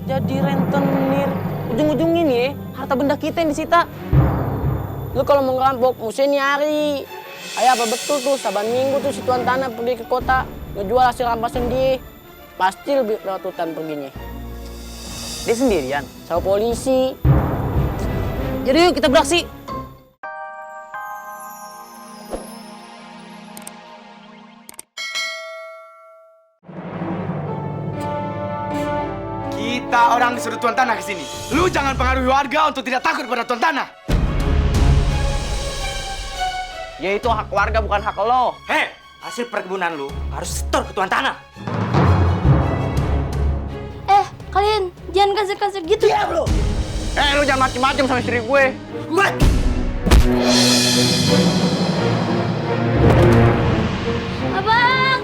jadi rentenir. Ujung-ujungnya nih, harta benda kita yang disita. Lu kalau mau ngerampok, mesti nyari. Ayah apa betul tuh, saban minggu tuh si tuan tanah pergi ke kota, ngejual hasil rampasan dia. Pasti lebih lewat hutan perginya. Dia sendirian? Sama polisi. Jadi yuk kita beraksi. Kita orang disuruh tuan tanah ke sini. Lu jangan pengaruhi warga untuk tidak takut pada tuan tanah. Ya itu hak warga bukan hak lo. Hei, hasil perkebunan lu harus setor ke tuan tanah. Kalian jangan kasar-kasar gitu. Diam lu. Lu jangan macem-macem sama istri gue. What? Abang!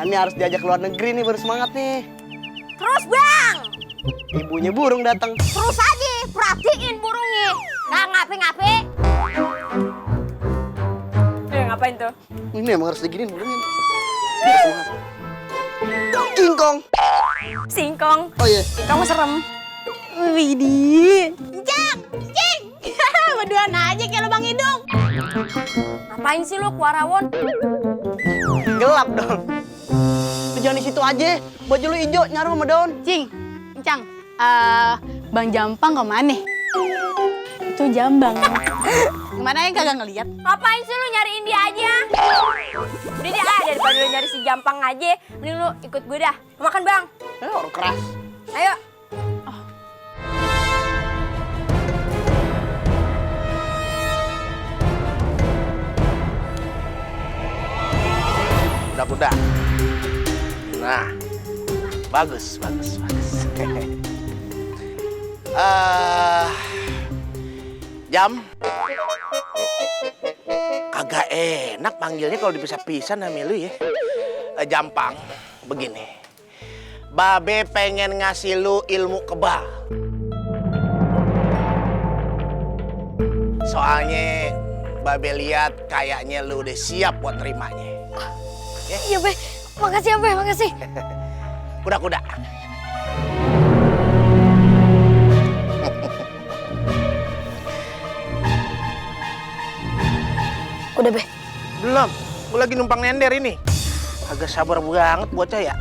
Ini harus diajak ke luar negeri nih, baru semangat nih. Terus bang! Ibunya burung datang. Terus aja, perhatiin burungnya. Nggak ngape-ngape. Ngapain tuh? Ini emang harus diginiin burungnya. Biar semangat. Kingkong. Singkong. Oh iya. Kamu serem. Widih. Cang! Cing! Berduaan aja kayak lubang hidung. Ngapain sih lu, Kuarawon? Gelap dong. Lu jangan di situ aja. Baju lu hijau, nyaru sama daun. Cing, Cang, Bang Jampang kemana? Itu Jambang. Gimana yang kagak ngeliat? Ngapain sih lu nyariin dia aja? Udah deh, daripada lu nyari si Jampang aja, mending lu ikut gue dah. Makan bang. Orang keras. Ayo. Kuda-kuda. Nah, bagus. Jam. Kagak enak panggilnya kalau dipisah-pisah nama lu ya. Jampang, begini. Babe pengen ngasih lu ilmu kebal. Soalnya Babe lihat kayaknya lu udah siap buat nerimanya. Iya, Be. Makasih ya, Be. Makasih. Kuda-kuda. Udah, Be. Belum. Gue lagi numpang nender ini. Agak sabar banget bocah ya.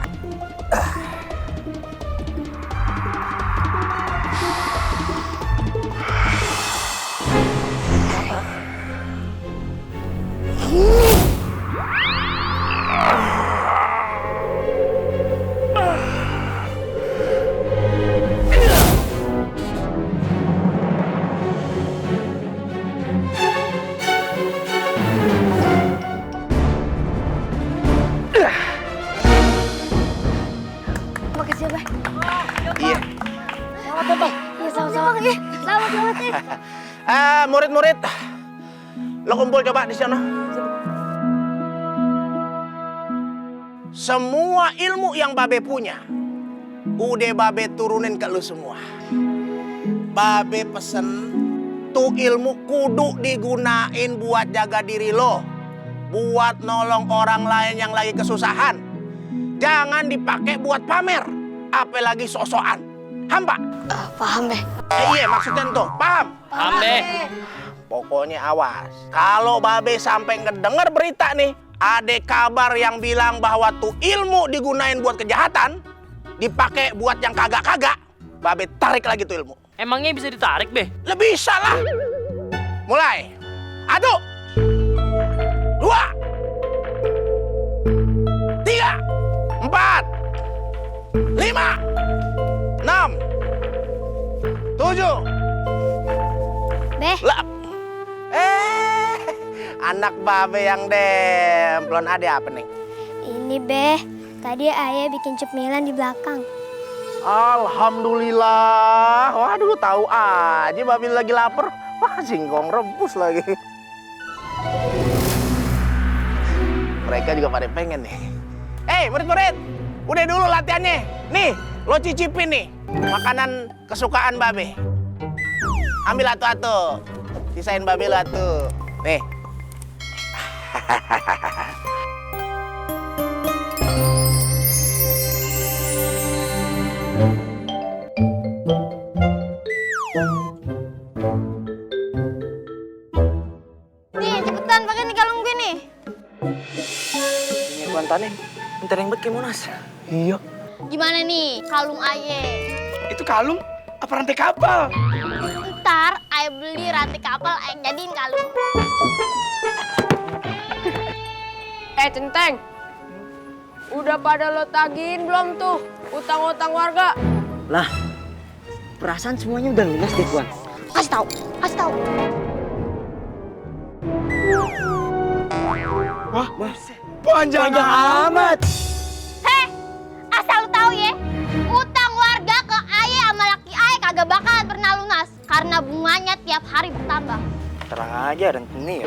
Makasih ya, Be. Iya. Selamat ya, Be. Iya, sama-sama. Selamat ya. Murid-murid. Lo kumpul coba di sana. Semua ilmu yang Babe punya, udah Babe turunin ke lu semua. Babe pesen, tuh ilmu kudu digunain buat jaga diri lo. Buat nolong orang lain yang lagi kesusahan. Jangan dipakai buat pamer, apalagi sok-sokan. Hamba? Paham, Be. Iya maksudnya tuh, paham? Paham deh. Pokoknya awas. Kalau Babe sampai ngedenger berita nih, ada kabar yang bilang bahwa tuh ilmu digunain buat kejahatan, dipakai buat yang kagak-kagak, Babe tarik lagi tuh ilmu. Emangnya bisa ditarik, Be? Lebih bisa lah. Mulai. 1, 2, 3, 4, 5, 6, 7. Be. Lah. Anak Babe yang demplon ada apa nih? Ini, Be. Tadi ayah bikin cemilan di belakang. Alhamdulillah. Waduh, tahu aja Babe lagi lapar. Wah, singkong rebus lagi. Mereka juga pada pengen nih. Murid-murid, udah dulu latihannya. Nih, lo cicipin nih makanan kesukaan Babe. Ambil atu-atu. Sisain Babe lo atu. Nih. Nih, cepetan pakai nih kalung gue nih. Ini kuantannya, bentar yang bet Monas. Iya. Gimana nih kalung aye? Itu kalung apa rantai kapal? Ntar aye beli rantai kapal, aye jadiin kalung. Centeng. Udah pada lo tagihin belum tuh utang-utang warga? Lah, perasaan semuanya udah lunas deh, Tuan. Kasih tahu, kasih tahu. Wah, panjang amat. Heh, asal lu tahu ya, utang warga ke aye sama laki aye kagak bakalan pernah lunas karena bunganya tiap hari bertambah. Terang aja rentenir.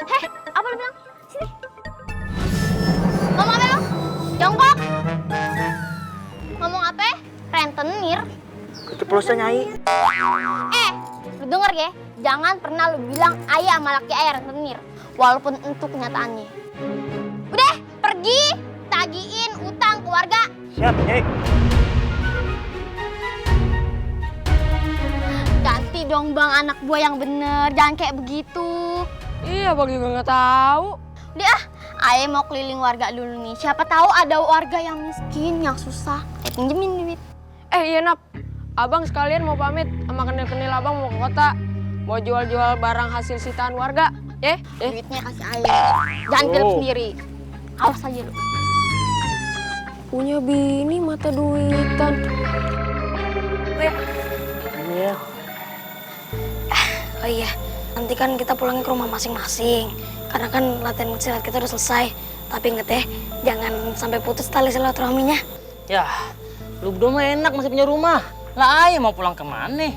Heh, apa lu bilang? Sini. Ngomong apa lu? Jongkok. Ngomong apa? Rentenir. Keceplosan Nyai. Lu denger ya, jangan pernah lu bilang ayah sama laki ayah rentenir, walaupun itu kenyataannya. Udah, pergi, tagiin utang ke warga. Siap, Nyai. Ganti dong bang anak buah yang bener, jangan kayak begitu. Iya, bang juga nggak tahu. Udah, ayah mau keliling warga dulu nih. Siapa tahu ada warga yang miskin, yang susah. Pinjemin duit. Iya, Nap. Abang sekalian mau pamit sama kenil-kenil abang mau ke kota. Mau jual-jual barang hasil sitaan warga. Duitnya kasih ayah. Jangan kelip sendiri. Awas aja lu. Punya bini mata duitan. Iya. Oh iya, nanti kan kita pulangnya ke rumah masing-masing. Karena kan latihan silat kita udah selesai. Tapi inget ya, jangan sampai putus tali silaturahminya. Ya, lu berdua mah enak masih punya rumah. Lah ayah mau pulang kemana?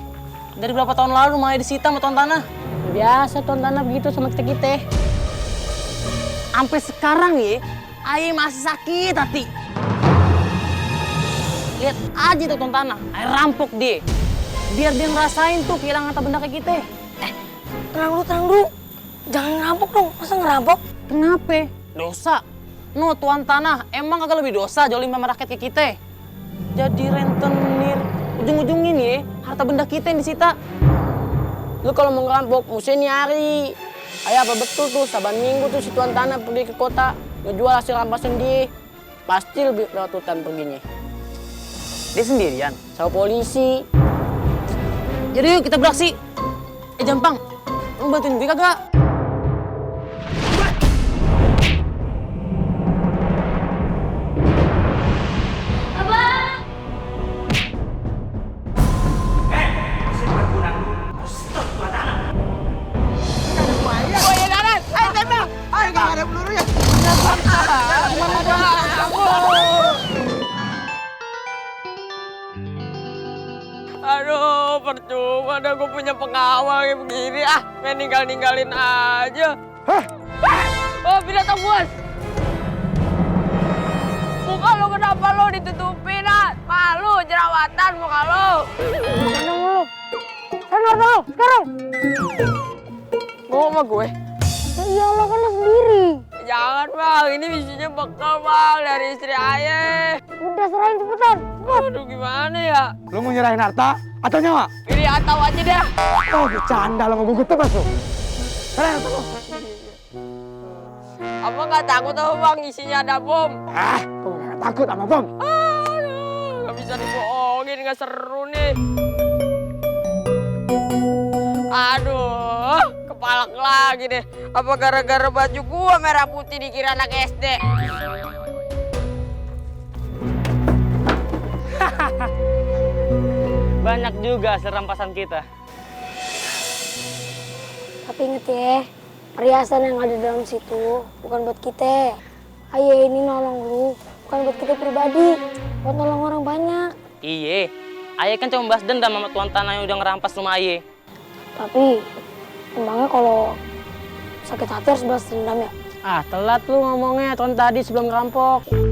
Dari berapa tahun lalu rumah ayah disita sama tuan tanah? Biasa tuan tanah begitu sama kita-kita. Sampai sekarang ya, ayah masih sakit hati. Lihat aja tuh tuan tanah, ayah rampok dia. Biar dia ngerasain tuh kehilangan harta benda kayak kita. Tenang dulu. Jangan ngerampok dong, masa ngerampok? Kenapa? Dosa. No, tuan tanah emang kagak lebih dosa jolim sama rakyat kayak kita. Jadi rentenir. Ujung-ujungnya nih, harta benda kita yang disita. Lu kalau mau ngerampok, mesti nyari. Ayah apa betul tuh, saban minggu tuh si tuan tanah pergi ke kota, ngejual hasil rampasan dia. Pasti lebih lewat hutan perginya. Dia sendirian. Sama polisi. Jadi yuk kita beraksi. Jampang, lu bantuin gue kagak? Aduh, percuma dah gue punya pengawal kayak begini. Main ninggalin aja. Hah? Oh, binatang buas. Muka lo kenapa lo ditutupin, Malu, jerawatan muka lo. Sana lo, sekarang. Mau sama gue? Ya Allah kan lo sendiri. Jangan, Bang. Ini misinya bekal, Bang, dari istri ayah. Udah serahin cepetan. Aduh, gimana ya? Lu mau nyerahin harta atau nyawa? Ini atau aja dah. Oh, bercanda lo mau gue tebas lo. Serah harta lo. Apa nggak takut apa, Bang? Isinya ada bom. Kok gak takut sama bom? Aduh, nggak bisa dibohongin, nggak seru nih. Aduh, kepalak lagi deh. Apa gara-gara baju gua merah putih dikira anak SD? Banyak juga serampasan kita. Tapi inget ya, perhiasan yang ada dalam situ bukan buat kita. Ayah ini nolong lu, bukan buat kita pribadi, buat nolong orang banyak. Iye, ayah kan cuma bahas dendam sama tuan tanah yang udah ngerampas rumah ayah. Tapi emangnya kalau sakit hati harus balas dendam ya? Ah, telat lu ngomongnya tahun tadi sebelum ngerampok.